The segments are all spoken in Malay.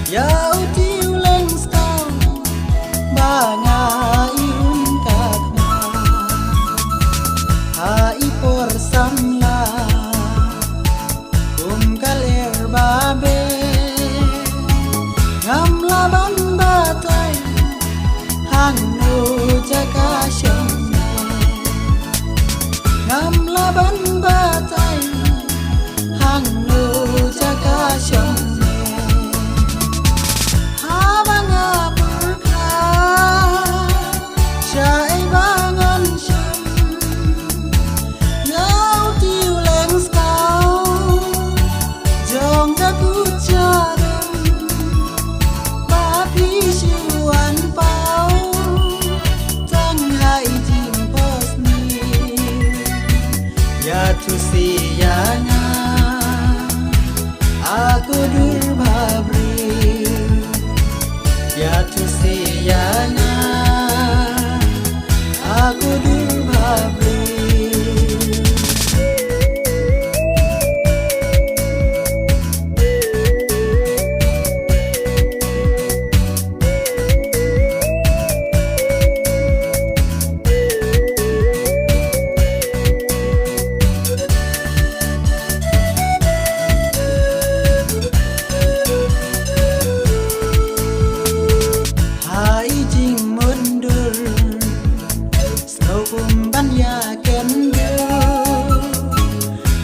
Yau tiu leng stau banga iun kakma hai por samla kum kaler babe ngam laban batai hang nu jaka shome ngam laban batai hang nu jaka shome Tu siyana aku durbabri ya tu siyana aku durbabri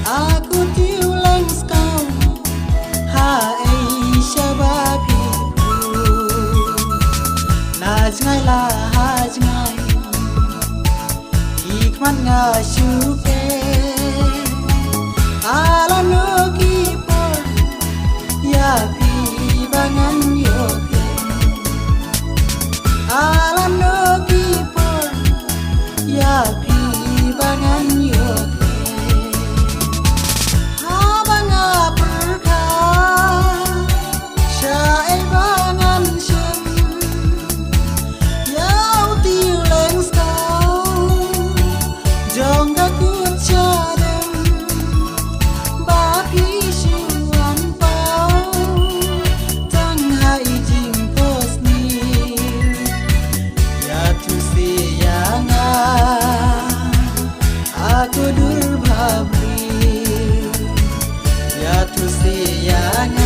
aku tiu leng skau hai shababi naj ngai la haj ngai ikman nga shuke ala no ki por ya pi bangan yoke ala no ki por ya pi bangan yoke aku durbabri ya tu siyana